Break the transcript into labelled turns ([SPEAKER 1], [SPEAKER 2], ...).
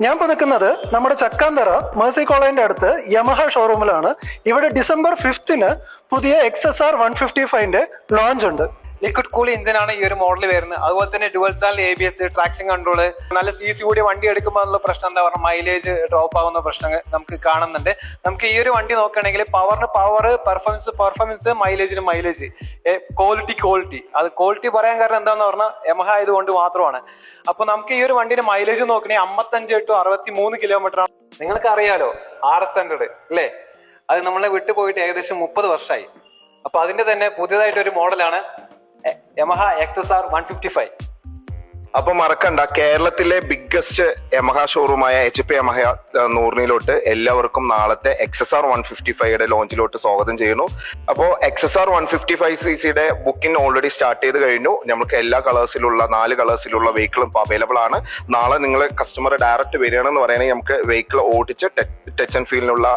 [SPEAKER 1] ഞാൻ ഇപ്പോൾ നിൽക്കുന്നത് നമ്മുടെ ചക്കാന്തറ മേഴ്സി കോളേജിന്റെ അടുത്ത് യമഹ ഷോറൂമിലാണ്. ഇവിടെ ഡിസംബർ 5th പുതിയ XSR 155ന്റെ ലോഞ്ച് ഉണ്ട്.
[SPEAKER 2] ലിക്വിഡ് കൂൾ എഞ്ചിനാണ് ഈ ഒരു മോഡൽ വരുന്നത്. അതുപോലെ തന്നെ dual channel ABS, traction control, നല്ല CC കൂടിയ വണ്ടി എടുക്കുമ്പോൾ ഉള്ള പ്രശ്നം എന്താ പറഞ്ഞാൽ മൈലേജ് ഡ്രോപ്പ് ആവുന്ന പ്രശ്നം നമുക്ക് കാണുന്നുണ്ട്. നമുക്ക് ഈ ഒരു വണ്ടി നോക്കുകയാണെങ്കിൽ പവർ, പെർഫോമൻസ്, മൈലേജ്, ക്വാളിറ്റി. അത് ക്വാളിറ്റി പറയാൻ കാരണം എന്താന്ന് പറഞ്ഞാൽ യമഹ ആയതുകൊണ്ട് മാത്രമാണ്. അപ്പൊ നമുക്ക് ഈ ഒരു വണ്ടിന്റെ മൈലേജ് നോക്കണമെങ്കിൽ 55 to 63 കിലോമീറ്റർ ആണ്. നിങ്ങൾക്ക് അറിയാലോ RS100 അല്ലേ, അത് നമ്മളെ വിട്ടുപോയിട്ട് ഏകദേശം 30 വർഷമായി. അപ്പൊ അതിന്റെ തന്നെ പുതിയതായിട്ടൊരു മോഡലാണ് യമഹ XSR 155.
[SPEAKER 3] അപ്പൊ മറക്കണ്ട, കേരളത്തിലെ ബിഗ്ഗസ്റ്റ് യമഹ ഷോറൂമായ HP യമഹ നൂറിനിലോട്ട് എല്ലാവർക്കും നാളത്തെ XSR 155യുടെ ലോഞ്ചിലോട്ട് സ്വാഗതം ചെയ്യുന്നു. അപ്പോൾ XSR 155cc booking already start ചെയ്ത് കഴിഞ്ഞു. നമുക്ക് എല്ലാ കളേഴ്സിലുള്ള 4 കളേഴ്സിലുള്ള വെഹിക്കിളും ഇപ്പോൾ അവൈലബിൾ ആണ്. നാളെ നിങ്ങൾ കസ്റ്റമർ ഡയറക്റ്റ് വരികയാണെന്ന് പറയുകയാണെങ്കിൽ നമുക്ക് വെഹിക്കിൾ ഓടിച്ച് ടച്ച് ആൻഡ് ഫീലിനുള്ള